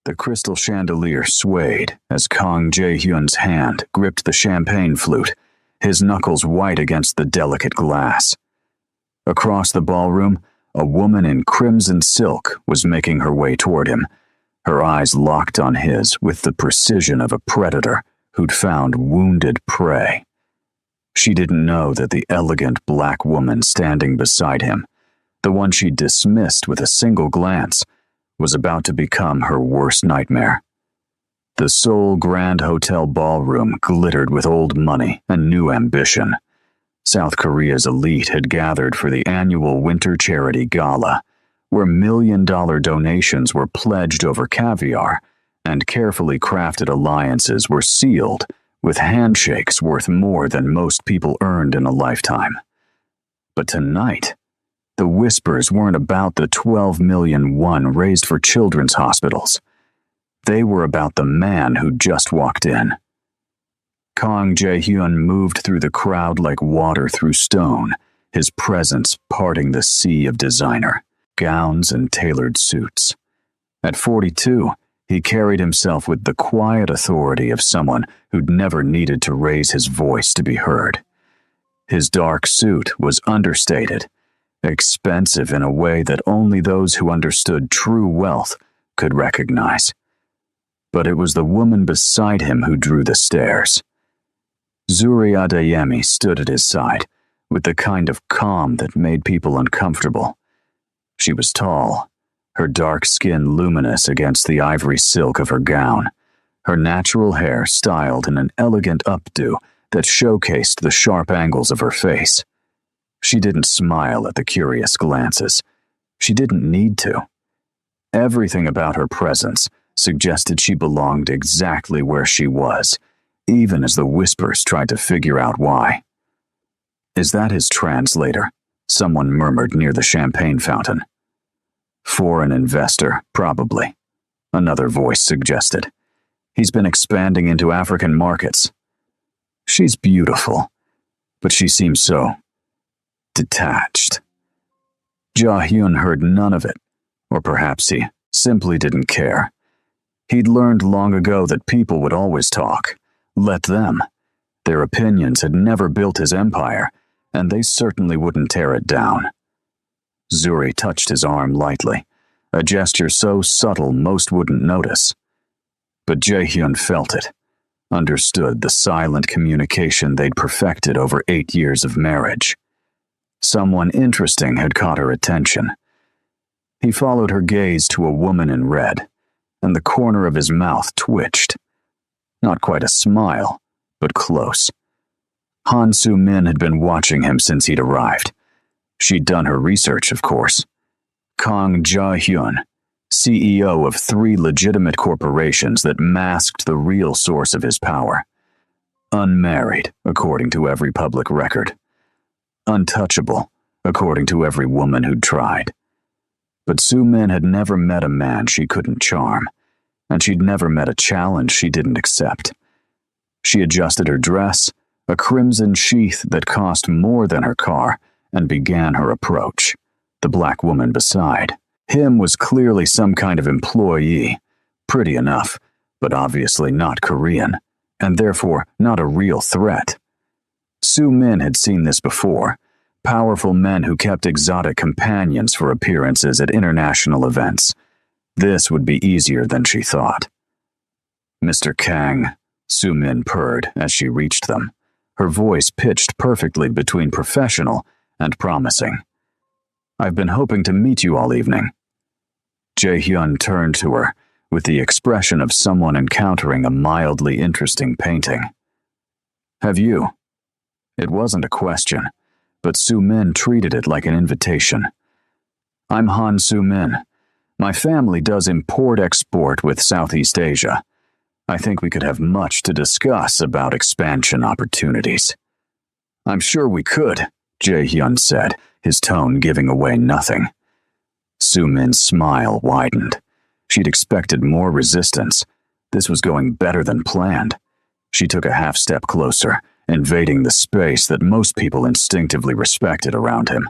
The crystal chandelier swayed as Kang Jae-hyun's hand gripped the champagne flute, his knuckles white against the delicate glass. Across the ballroom, a woman in crimson silk was making her way toward him, her eyes locked on his with the precision of a predator who'd found wounded prey. She didn't know that the elegant black woman standing beside him, the one she'd dismissed with a single glance, was about to become her worst nightmare. The Seoul Grand Hotel ballroom glittered with old money and new ambition. South Korea's elite had gathered for the annual Winter Charity Gala, where million-dollar donations were pledged over caviar, and carefully crafted alliances were sealed with handshakes worth more than most people earned in a lifetime. But tonight, the whispers weren't about the 12 million won raised for children's hospitals. They were about the man who'd just walked in. Kang Jae-hyun moved through the crowd like water through stone, his presence parting the sea of designer, gowns and tailored suits. At 42, he carried himself with the quiet authority of someone who'd never needed to raise his voice to be heard. His dark suit was understated, expensive in a way that only those who understood true wealth could recognize. But it was the woman beside him who drew the stares. Zuri Adeyemi stood at his side, with the kind of calm that made people uncomfortable. She was tall, her dark skin luminous against the ivory silk of her gown, her natural hair styled in an elegant updo that showcased the sharp angles of her face. She didn't smile at the curious glances. She didn't need to. Everything about her presence suggested she belonged exactly where she was, even as the whispers tried to figure out why. "Is that his translator?" someone murmured near the champagne fountain. "Foreign investor, probably," another voice suggested. "He's been expanding into African markets." "She's beautiful, but she seems so detached." Ja-hyun heard none of it, or perhaps he simply didn't care. He'd learned long ago that people would always talk. Let them. Their opinions had never built his empire, and they certainly wouldn't tear it down. Zuri touched his arm lightly, a gesture so subtle most wouldn't notice. But Jae-hyun felt it, understood the silent communication they'd perfected over 8 years of marriage. Someone interesting had caught her attention. He followed her gaze to a woman in red, and the corner of his mouth twitched. Not quite a smile, but close. Han Soo-min had been watching him since he'd arrived. She'd done her research, of course. Kang Jae-hyun, CEO of 3 legitimate corporations that masked the real source of his power. Unmarried, according to every public record. Untouchable, according to every woman who'd tried. But Soo-min had never met a man she couldn't charm, and she'd never met a challenge she didn't accept. She adjusted her dress, a crimson sheath that cost more than her car, and began her approach. The black woman beside him was clearly some kind of employee, pretty enough, but obviously not Korean, and therefore not a real threat. Soo-min had seen this before. Powerful men who kept exotic companions for appearances at international events. This would be easier than she thought. "Mr. Kang," Soo-min purred as she reached them, her voice pitched perfectly between professional and promising. "I've been hoping to meet you all evening." Jae-hyun turned to her with the expression of someone encountering a mildly interesting painting. "Have you?" It wasn't a question, but Soo-min treated it like an invitation. "I'm Han Soo-min. My family does import-export with Southeast Asia. I think we could have much to discuss about expansion opportunities." "I'm sure we could," Jae-hyun said, his tone giving away nothing. Soo-min's smile widened. She'd expected more resistance. This was going better than planned. She took a half-step closer, invading the space that most people instinctively respected around him.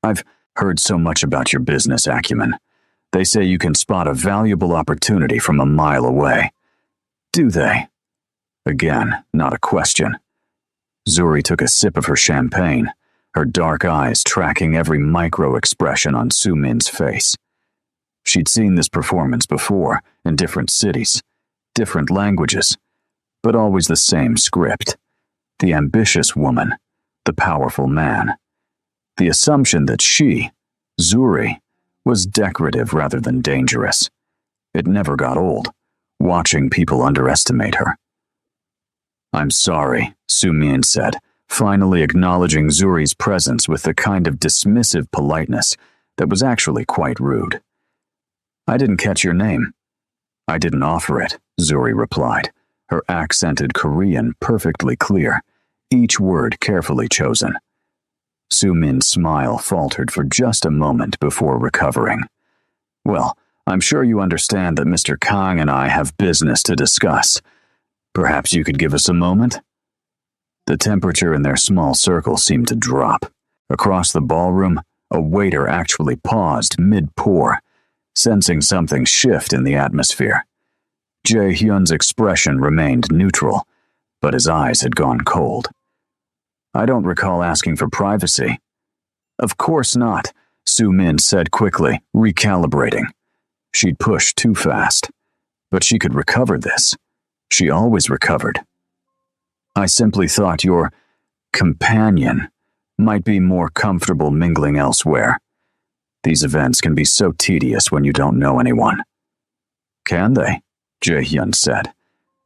"I've heard so much about your business acumen. They say you can spot a valuable opportunity from a mile away. Do they? Again, not a question. Zuri took a sip of her champagne, her dark eyes tracking every micro-expression on Su-min's face. She'd seen this performance before, in different cities, different languages, but always the same script. The ambitious woman, the powerful man. The assumption that she, Zuri, was decorative rather than dangerous. It never got old, watching people underestimate her. "I'm sorry," Su-min said, finally acknowledging Zuri's presence with the kind of dismissive politeness that was actually quite rude. "I didn't catch your name." "I didn't offer it," Zuri replied, her accented Korean perfectly clear, each word carefully chosen. Su-min's smile faltered for just a moment before recovering. "Well, I'm sure you understand that Mr. Kang and I have business to discuss. Perhaps you could give us a moment?" The temperature in their small circle seemed to drop. Across the ballroom, a waiter actually paused mid-pour, sensing something shift in the atmosphere. Jae-hyun's expression remained neutral, but his eyes had gone cold. "I don't recall asking for privacy." "Of course not," Su-min said quickly, recalibrating. She'd pushed too fast, but she could recover this. She always recovered. "I simply thought your companion might be more comfortable mingling elsewhere. These events can be so tedious when you don't know anyone." "Can they?" Jae-hyun said,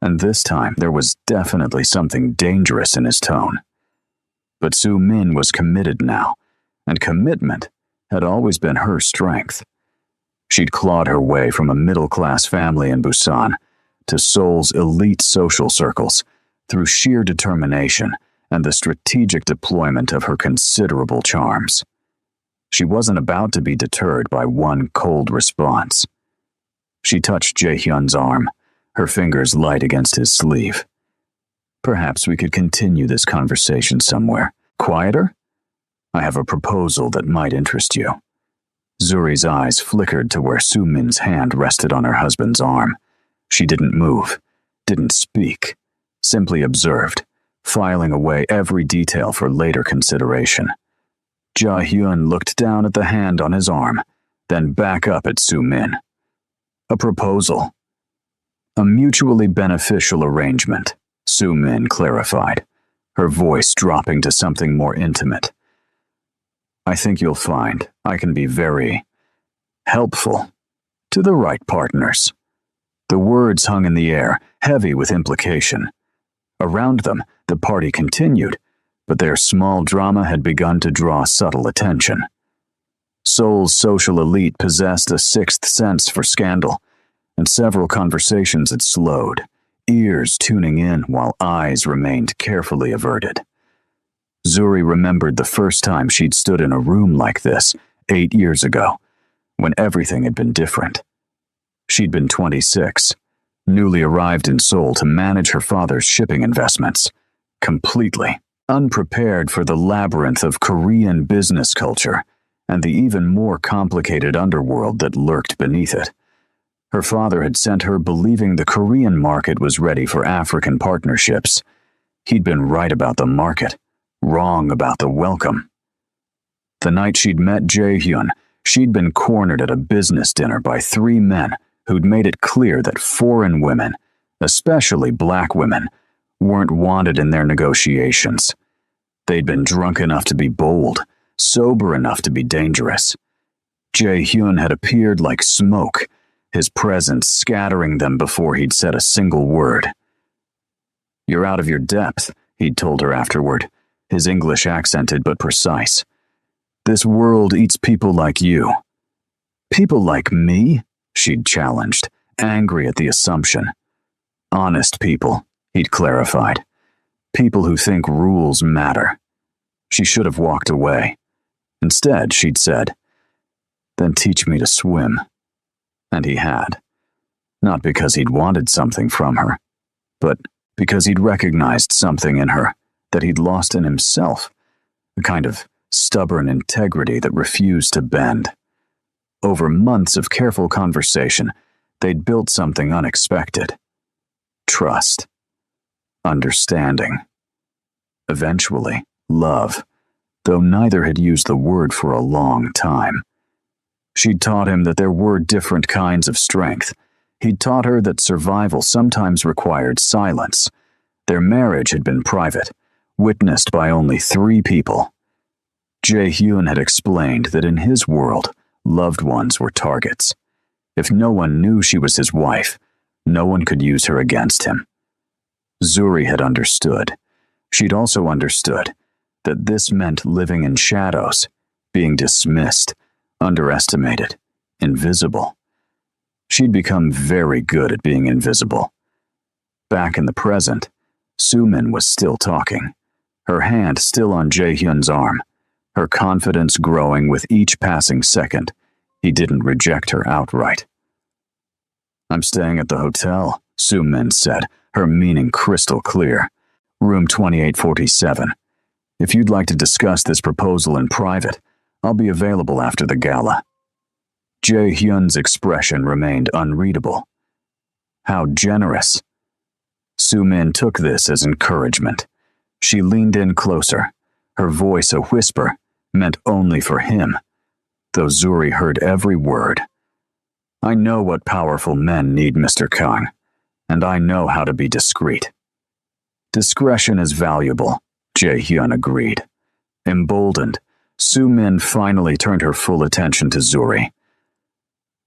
and this time there was definitely something dangerous in his tone. But Su-min was committed now, and commitment had always been her strength. She'd clawed her way from a middle-class family in Busan to Seoul's elite social circles through sheer determination and the strategic deployment of her considerable charms. She wasn't about to be deterred by one cold response. She touched Jae-hyun's arm, her fingers light against his sleeve. "Perhaps we could continue this conversation somewhere. Quieter? I have a proposal that might interest you." Zuri's eyes flickered to where Su-min's hand rested on her husband's arm. She didn't move, didn't speak, simply observed, filing away every detail for later consideration. Jae-hyun looked down at the hand on his arm, then back up at Su-min. "A proposal. A mutually beneficial arrangement," Su-min clarified, her voice dropping to something more intimate. "I think you'll find I can be very helpful to the right partners." The words hung in the air, heavy with implication. Around them, the party continued, but their small drama had begun to draw subtle attention. Seoul's social elite possessed a sixth sense for scandal, and several conversations had slowed, ears tuning in while eyes remained carefully averted. Zuri remembered the first time she'd stood in a room like this 8 years ago, when everything had been different. She'd been 26, newly arrived in Seoul to manage her father's shipping investments, completely unprepared for the labyrinth of Korean business culture and the even more complicated underworld that lurked beneath it. Her father had sent her believing the Korean market was ready for African partnerships. He'd been right about the market, wrong about the welcome. The night she'd met Jae-hyun, she'd been cornered at a business dinner by 3 men who'd made it clear that foreign women, especially black women, weren't wanted in their negotiations. They'd been drunk enough to be bold, sober enough to be dangerous. Jae-hyun had appeared like smoke, his presence scattering them before he'd said a single word. "You're out of your depth," he'd told her afterward, his English accented but precise. "This world eats people like you." "People like me?" she'd challenged, angry at the assumption. "Honest people," he'd clarified. "People who think rules matter." She should have walked away. Instead, she'd said, "Then teach me to swim." And he had. Not because he'd wanted something from her, but because he'd recognized something in her that he'd lost in himself, a kind of stubborn integrity that refused to bend. over months of careful conversation, they'd built something unexpected. Trust. Understanding. Eventually, love, though neither had used the word for a long time. She'd taught him that there were different kinds of strength. He'd taught her that survival sometimes required silence. Their marriage had been private, witnessed by only 3 people. Jae-hyun had explained that in his world, loved ones were targets. If no one knew she was his wife, no one could use her against him. Zuri had understood. She'd also understood that this meant living in shadows, being dismissed, underestimated, invisible. She'd become very good at being invisible. Back in the present, Soo-min was still talking, her hand still on Jae-hyun's arm, her confidence growing with each passing second. He didn't reject her outright. "I'm staying at the hotel," Soo-min said, her meaning crystal clear. "Room 2847. If you'd like to discuss this proposal in private, I'll be available after the gala." Jae-hyun's expression remained unreadable. How generous. Soo-min took this as encouragement. She leaned in closer, her voice a whisper, meant only for him, though Zuri heard every word. "I know what powerful men need, Mr. Kang, and I know how to be discreet." "Discretion is valuable," Jae-hyun agreed. Emboldened, Soo-min finally turned her full attention to Zuri.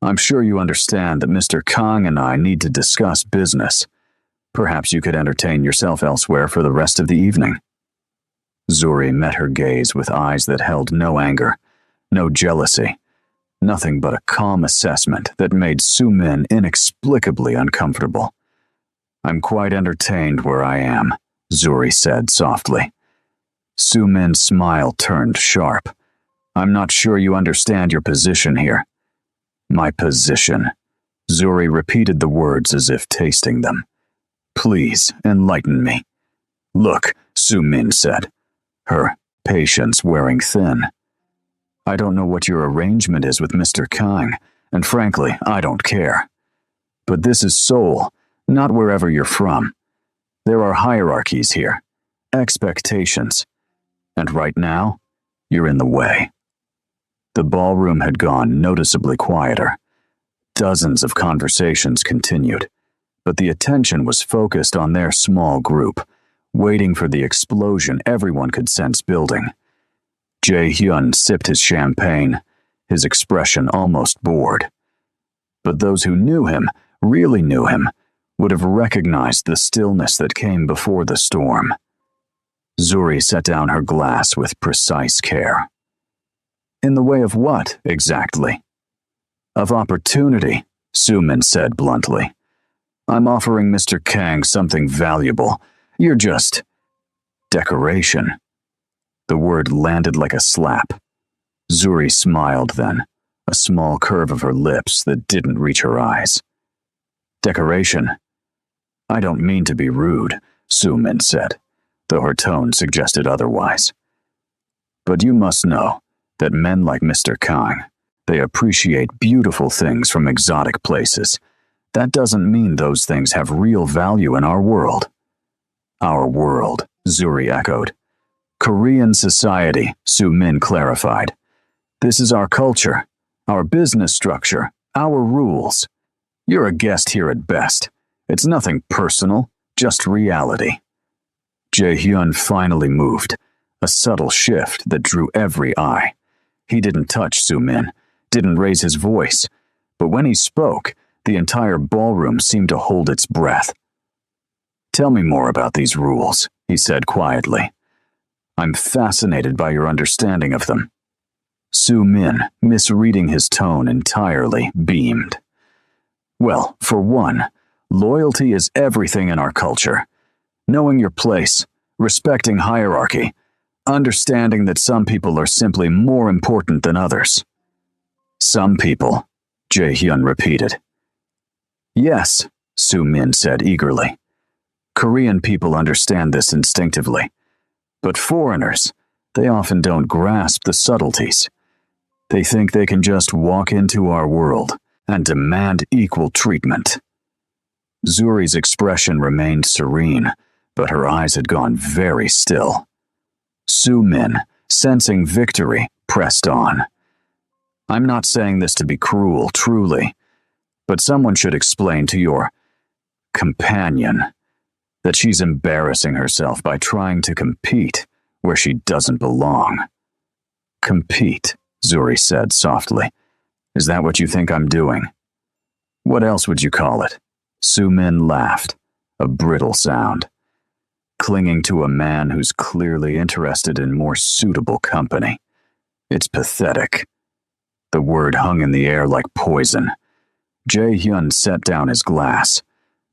"I'm sure you understand that Mr. Kang and I need to discuss business. Perhaps you could entertain yourself elsewhere for the rest of the evening." Zuri met her gaze with eyes that held no anger, no jealousy, nothing but a calm assessment that made Soo-min inexplicably uncomfortable. "I'm quite entertained where I am," Zuri said softly. Soo-min's smile turned sharp. "I'm not sure you understand your position here." "My position." Zuri repeated the words as if tasting them. "Please, enlighten me." "Look," Soo-min said, her patience wearing thin. "I don't know what your arrangement is with Mr. Kang, and frankly, I don't care. But this is Seoul, not wherever you're from. There are hierarchies here, expectations, and right now, you're in the way." The ballroom had gone noticeably quieter. Dozens of conversations continued, but the attention was focused on their small group, waiting for the explosion everyone could sense building. Jae-hyun sipped his champagne, his expression almost bored. But those who knew him, really knew him, would have recognized the stillness that came before the storm. Zuri set down her glass with precise care. "In the way of what, exactly?" "Of opportunity," Soo-min said bluntly. "I'm offering Mr. Kang something valuable. You're just decoration." The word landed like a slap. Zuri smiled then, a small curve of her lips that didn't reach her eyes. "Decoration?" "I don't mean to be rude," Soo-min said, though her tone suggested otherwise. "But you must know that men like Mr. Kang, they appreciate beautiful things from exotic places. That doesn't mean those things have real value in our world." "Our world," Zuri echoed. "Korean society," Soo-min clarified. "This is our culture, our business structure, our rules. You're a guest here at best. It's nothing personal, just reality." Jae-hyun finally moved, a subtle shift that drew every eye. He didn't touch Soo-min, didn't raise his voice, but when he spoke, the entire ballroom seemed to hold its breath. "Tell me more about these rules," he said quietly. "I'm fascinated by your understanding of them." Soo-min, misreading his tone entirely, beamed. "Well, for one, loyalty is everything in our culture. Knowing your place, respecting hierarchy, understanding that some people are simply more important than others." "Some people," Jae-hyun repeated. "Yes," Soo-min said eagerly. "Korean people understand this instinctively. But foreigners, they often don't grasp the subtleties. They think they can just walk into our world and demand equal treatment. Zuri's expression remained serene, but her eyes had gone very still. Su-min, sensing victory, pressed on. I'm not saying this to be cruel, truly, but someone should explain to your companion that she's embarrassing herself by trying to compete where she doesn't belong. Compete, Zuri said softly. Is that what you think I'm doing? What else would you call it? Su-min laughed, a brittle sound. Clinging to a man who's clearly interested in more suitable company. It's pathetic. The word hung in the air like poison. Jae-hyun set down his glass.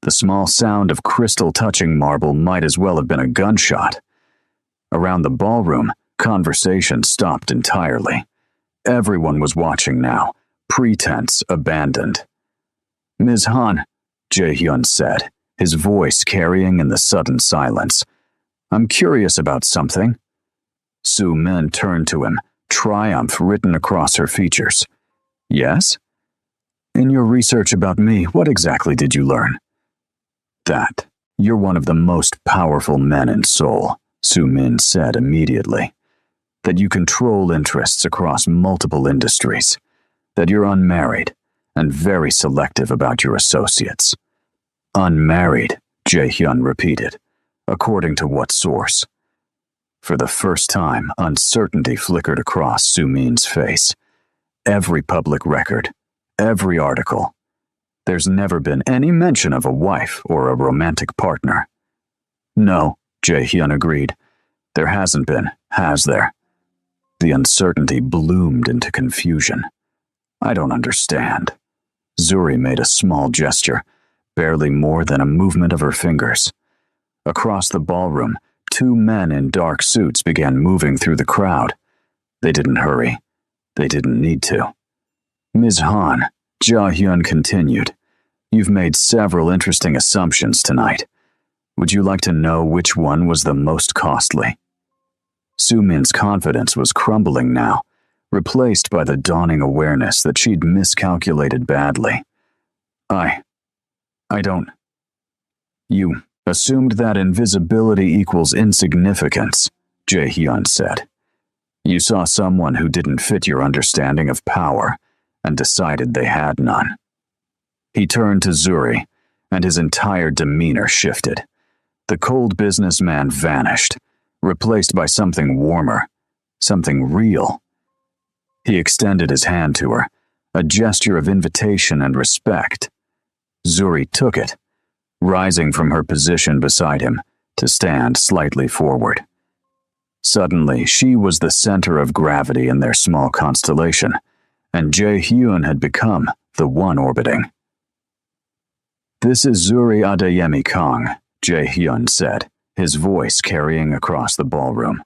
The small sound of crystal touching marble might as well have been a gunshot. Around the ballroom, conversation stopped entirely. Everyone was watching now, pretense abandoned. Ms. Han, Jae-hyun said, his voice carrying in the sudden silence. I'm curious about something. Su-min turned to him, triumph written across her features. Yes? In your research about me, what exactly did you learn? That you're one of the most powerful men in Seoul, Su-min said immediately. That you control interests across multiple industries. That you're unmarried and very selective about your associates. Unmarried, Jae-hyun repeated. According to what source? For the first time, uncertainty flickered across Su-min's face. Every public record, every article. There's never been any mention of a wife or a romantic partner. No, Jae-hyun agreed. There hasn't been, has there? The uncertainty bloomed into confusion. I don't understand. Zuri made a small gesture, barely more than a movement of her fingers. Across the ballroom, two men in dark suits began moving through the crowd. They didn't hurry. They didn't need to. Ms. Han, Jae-hyun continued, you've made several interesting assumptions tonight. Would you like to know which one was the most costly? Su-min's confidence was crumbling now, replaced by the dawning awareness that she'd miscalculated badly. I don't. You assumed that invisibility equals insignificance, Jae-hyun said. You saw someone who didn't fit your understanding of power and decided they had none. He turned to Zuri, and his entire demeanor shifted. The cold businessman vanished, replaced by something warmer, something real. He extended his hand to her, a gesture of invitation and respect. Zuri took it, rising from her position beside him to stand slightly forward. Suddenly, she was the center of gravity in their small constellation, and Jae-hyun had become the one orbiting. This is Zuri Adeyemi Kang, Jae-hyun said, his voice carrying across the ballroom.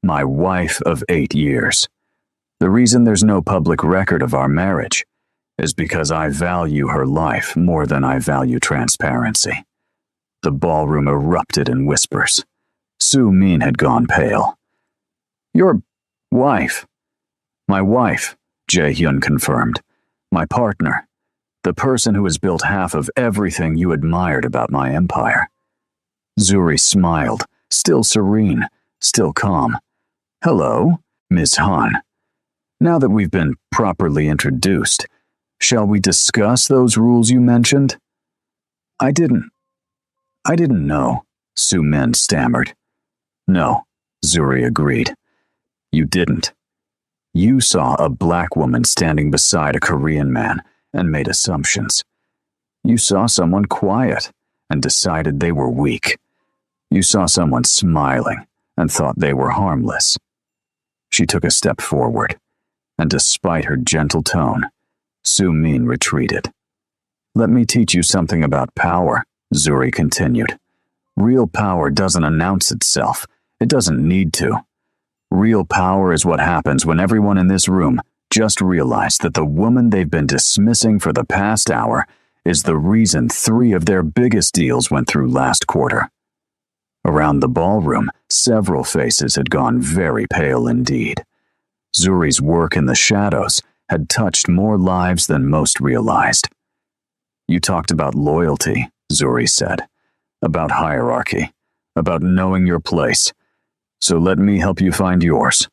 My wife of 8 years. The reason there's no public record of our marriage is because I value her life more than I value transparency. The ballroom erupted in whispers. Su-min had gone pale. Your wife. My wife, Jae-hyun confirmed. My partner. The person who has built half of everything you admired about my empire. Zuri smiled, still serene, still calm. Hello, Ms. Han. Now that we've been properly introduced, shall we discuss those rules you mentioned? I didn't know, Su-min stammered. No, Zuri agreed. You didn't. You saw a black woman standing beside a Korean man and made assumptions. You saw someone quiet and decided they were weak. You saw someone smiling and thought they were harmless. She took a step forward, and despite her gentle tone, Su-min retreated. Let me teach you something about power, Zuri continued. Real power doesn't announce itself. It doesn't need to. Real power is what happens when everyone in this room just realized that the woman they've been dismissing for the past hour is the reason 3 of their biggest deals went through last quarter. Around the ballroom, several faces had gone very pale indeed. Zuri's work in the shadows had touched more lives than most realized. You talked about loyalty, Zuri said, about hierarchy, about knowing your place. So let me help you find yours.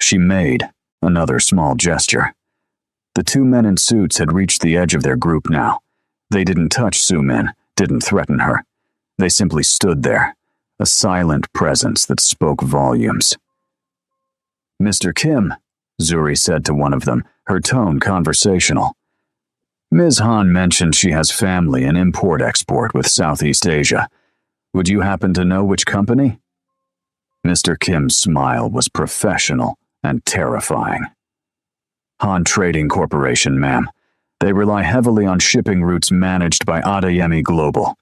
She made another small gesture. The two men in suits had reached the edge of their group now. They didn't touch Su-min, didn't threaten her. They simply stood there, a silent presence that spoke volumes. Mr. Kim, Zuri said to one of them, her tone conversational. Ms. Han mentioned she has family in import-export with Southeast Asia. Would you happen to know which company? Mr. Kim's smile was professional and terrifying. Han Trading Corporation, ma'am. They rely heavily on shipping routes managed by Adeyemi Global.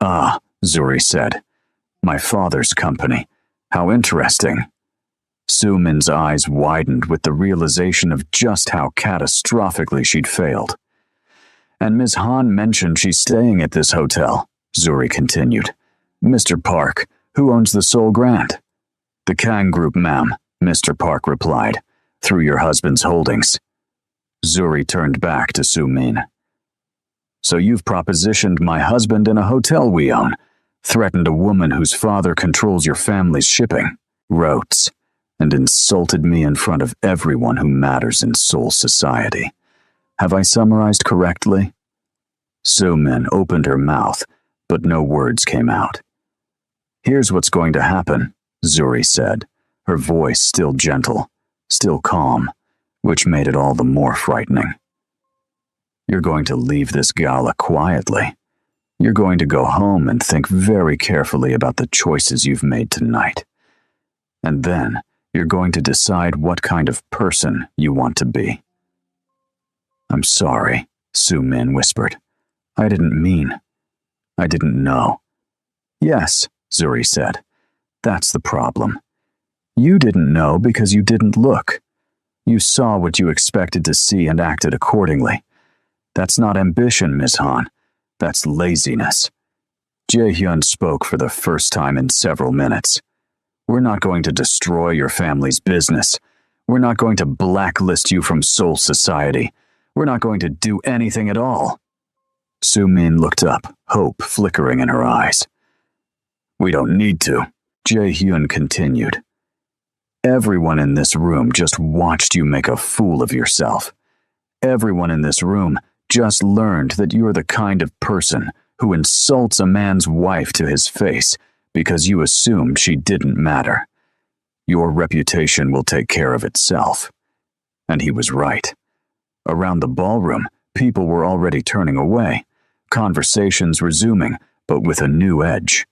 Ah, Zuri said. My father's company. How interesting. Su-min's eyes widened with the realization of just how catastrophically she'd failed. And Ms. Han mentioned she's staying at this hotel, Zuri continued. Mr. Park, who owns the Seoul Grand? The Kang Group, ma'am, Mr. Park replied, through your husband's holdings. Zuri turned back to Su-min. So you've propositioned my husband in a hotel we own, threatened a woman whose father controls your family's shipping, routes, and insulted me in front of everyone who matters in Seoul society. Have I summarized correctly? Su-min opened her mouth, but no words came out. Here's what's going to happen, Zuri said, her voice still gentle, still calm, which made it all the more frightening. You're going to leave this gala quietly. You're going to go home and think very carefully about the choices you've made tonight. And then you're going to decide what kind of person you want to be. I'm sorry, Su-min whispered. I didn't mean. I didn't know. Yes, Zuri said. That's the problem. You didn't know because you didn't look. You saw what you expected to see and acted accordingly. That's not ambition, Ms. Han. That's laziness. Jae-hyun spoke for the first time in several minutes. We're not going to destroy your family's business. We're not going to blacklist you from Seoul society. We're not going to do anything at all. Su-min looked up, hope flickering in her eyes. We don't need to, Jae-hyun continued. Everyone in this room just watched you make a fool of yourself. Everyone in this room just learned that you're the kind of person who insults a man's wife to his face because you assumed she didn't matter. Your reputation will take care of itself. And he was right. Around the ballroom, people were already turning away, conversations resuming, but with a new edge.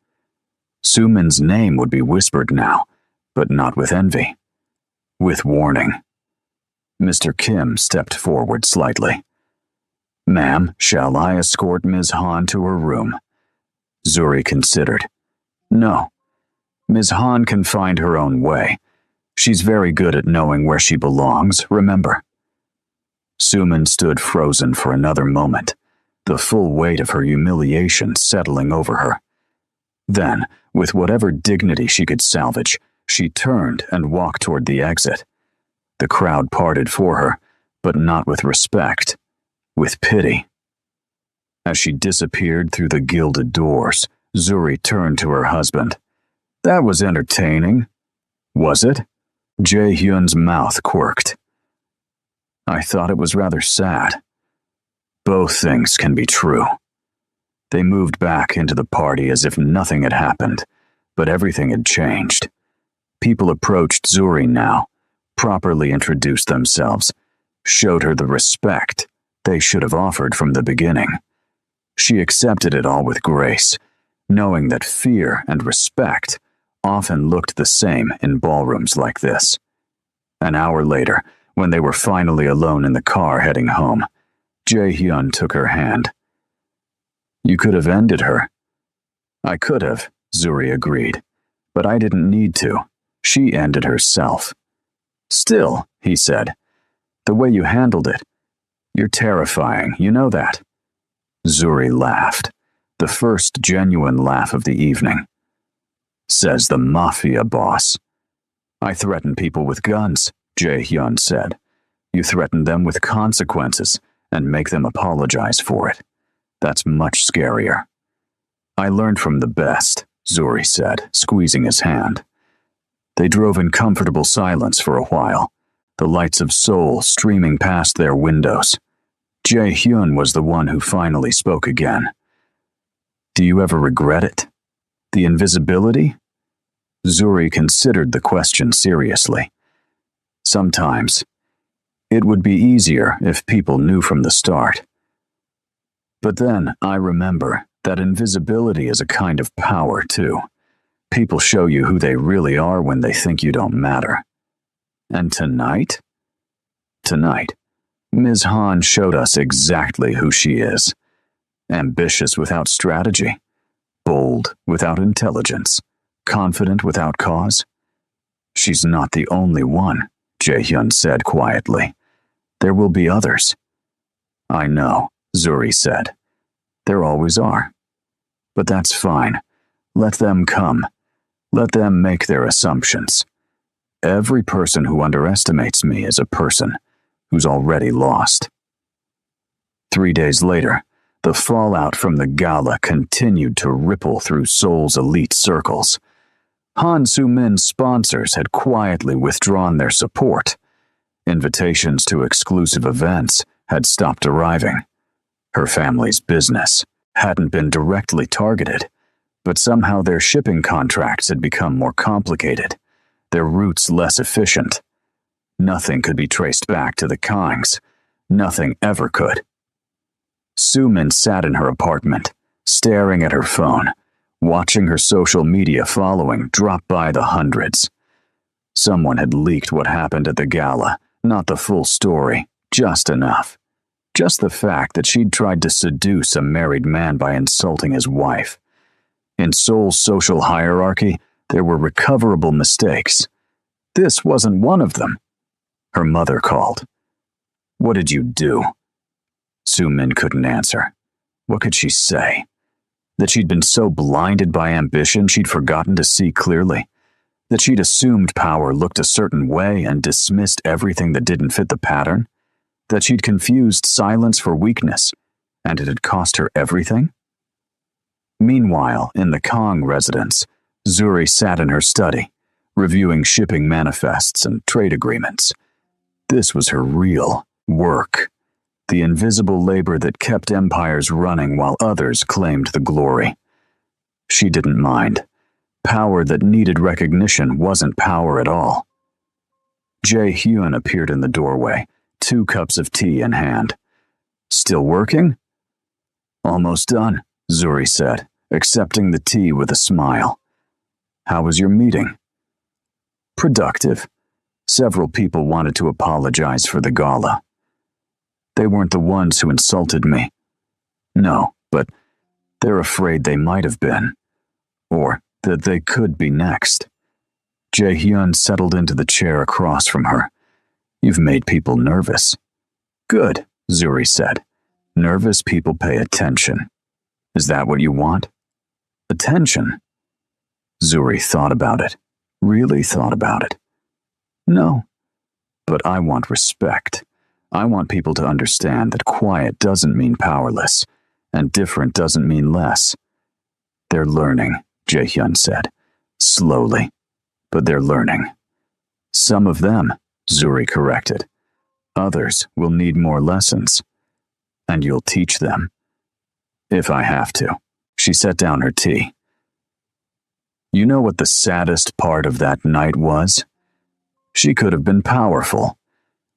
Su-min's name would be whispered now, but not with envy. With warning. Mr. Kim stepped forward slightly. Ma'am, shall I escort Ms. Han to her room? Zuri considered. No. Ms. Han can find her own way. She's very good at knowing where she belongs, remember. Su-min stood frozen for another moment, the full weight of her humiliation settling over her. Then, with whatever dignity she could salvage, she turned and walked toward the exit. The crowd parted for her, but not with respect, with pity. As she disappeared through the gilded doors, Zuri turned to her husband. That was entertaining. Was it? Jae-hyun's mouth quirked. I thought it was rather sad. Both things can be true. They moved back into the party as if nothing had happened, but everything had changed. People approached Zuri now, properly introduced themselves, showed her the respect they should have offered from the beginning. She accepted it all with grace, knowing that fear and respect often looked the same in ballrooms like this. An hour later, when they were finally alone in the car heading home, Jae-hyun took her hand. You could have ended her. I could have, Zuri agreed, but I didn't need to. She ended herself. Still, he said, the way you handled it, you're terrifying, you know that. Zuri laughed, the first genuine laugh of the evening. Says the Mafia Boss. I threaten people with guns, Jae-hyun said. You threaten them with consequences and make them apologize for it. That's much scarier. I learned from the best, Zuri said, squeezing his hand. They drove in comfortable silence for a while, the lights of Seoul streaming past their windows. Jae-hyun was the one who finally spoke again. Do you ever regret it? The invisibility? Zuri considered the question seriously. Sometimes. It would be easier if people knew from the start. But then I remember that invisibility is a kind of power, too. People show you who they really are when they think you don't matter. And tonight? Tonight, Ms. Han showed us exactly who she is. Ambitious without strategy, bold without intelligence, confident without cause. She's not the only one, Jae-hyun said quietly. There will be others. I know, Zuri said. There always are. But that's fine. Let them come. Let them make their assumptions. Every person who underestimates me is a person who's already lost. 3 days later, the fallout from the gala continued to ripple through Seoul's elite circles. Han Soo-min's sponsors had quietly withdrawn their support. Invitations to exclusive events had stopped arriving. Her family's business hadn't been directly targeted, but somehow their shipping contracts had become more complicated, their routes less efficient. Nothing could be traced back to the Kangs. Nothing ever could. Soo-min sat in her apartment, staring at her phone, watching her social media following drop by the hundreds. Someone had leaked what happened at the gala, not the full story, just enough. Just the fact that she'd tried to seduce a married man by insulting his wife. In Seoul's social hierarchy, there were recoverable mistakes. This wasn't one of them. Her mother called. What did you do? Soo-min couldn't answer. What could she say? That she'd been so blinded by ambition she'd forgotten to see clearly? That she'd assumed power looked a certain way and dismissed everything that didn't fit the pattern? That she'd confused silence for weakness, and it had cost her everything? Meanwhile, in the Kang residence, Zuri sat in her study, reviewing shipping manifests and trade agreements. This was her real work, the invisible labor that kept empires running while others claimed the glory. She didn't mind. Power that needed recognition wasn't power at all. Jae-hyun appeared in the doorway, 2 cups of tea in hand. Still working? Almost done, Zuri said, accepting the tea with a smile. How was your meeting? Productive. Several people wanted to apologize for the gala. They weren't the ones who insulted me. No, but they're afraid they might have been. Or that they could be next. Jae-hyun settled into the chair across from her. You've made people nervous. Good, Zuri said. Nervous people pay attention. Is that what you want? Attention? Zuri thought about it. Really thought about it. No, but I want respect. I want people to understand that quiet doesn't mean powerless, and different doesn't mean less. They're learning, Jae-hyun said, slowly, but they're learning. Some of them, Zuri corrected. Others will need more lessons. And you'll teach them. If I have to. She set down her tea. You know what the saddest part of that night was? She could have been powerful.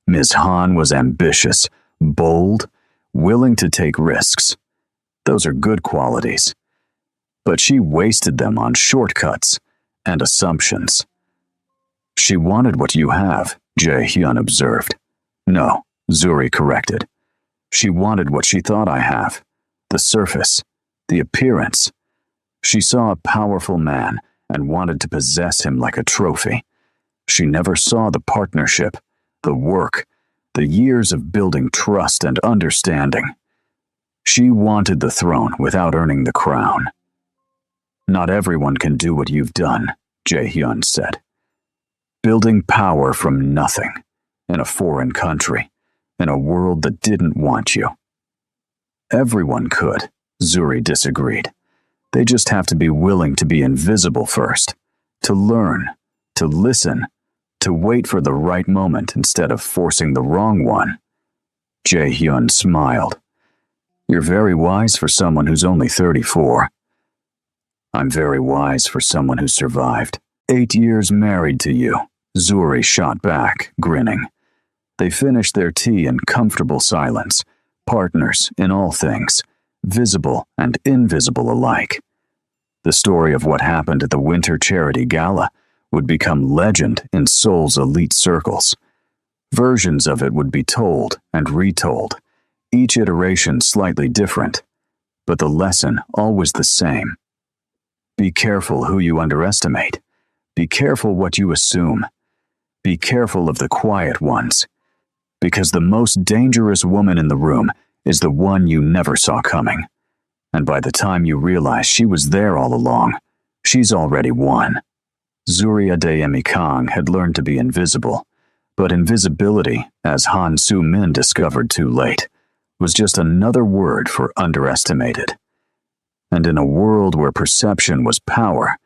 Ms. Han was ambitious, bold, willing to take risks. Those are good qualities. But she wasted them on shortcuts and assumptions. She wanted what you have, Jae-hyun observed. No, Zuri corrected. She wanted what she thought I have. The surface, the appearance. She saw a powerful man and wanted to possess him like a trophy. She never saw the partnership, the work, the years of building trust and understanding. She wanted the throne without earning the crown. Not everyone can do what you've done, Jae-hyun said. Building power from nothing, in a foreign country, in a world that didn't want you. Everyone could, Zuri disagreed. They just have to be willing to be invisible first, to learn, to listen, to wait for the right moment instead of forcing the wrong one. Jae-hyun smiled. You're very wise for someone who's only 34. I'm very wise for someone who survived. 8 years married to you, Zuri shot back, grinning. They finished their tea in comfortable silence, partners in all things, visible and invisible alike. The story of what happened at the Winter Charity Gala would become legend in Seoul's elite circles. Versions of it would be told and retold, each iteration slightly different, but the lesson always the same. Be careful who you underestimate. Be careful what you assume. Be careful of the quiet ones, because the most dangerous woman in the room is the one you never saw coming. And by the time you realize she was there all along, she's already won. Zuri Adeyemi Kang had learned to be invisible, but invisibility, as Han Soo-min discovered too late, was just another word for underestimated. And in a world where perception was power,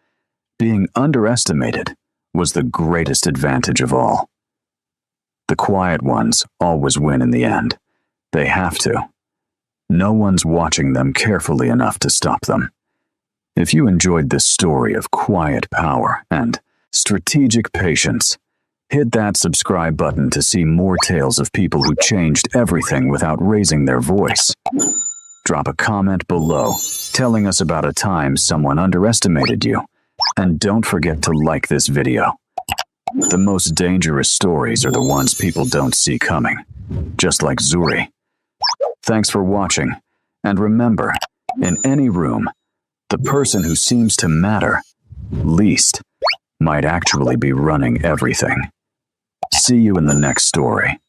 being underestimated was the greatest advantage of all. The quiet ones always win in the end. They have to. No one's watching them carefully enough to stop them. If you enjoyed this story of quiet power and strategic patience, hit that subscribe button to see more tales of people who changed everything without raising their voice. Drop a comment below telling us about a time someone underestimated you, and don't forget to like this video. The most dangerous stories are the ones people don't see coming, just like Zuri. Thanks for watching, and remember, in any room, the person who seems to matter least might actually be running everything. See you in the next story.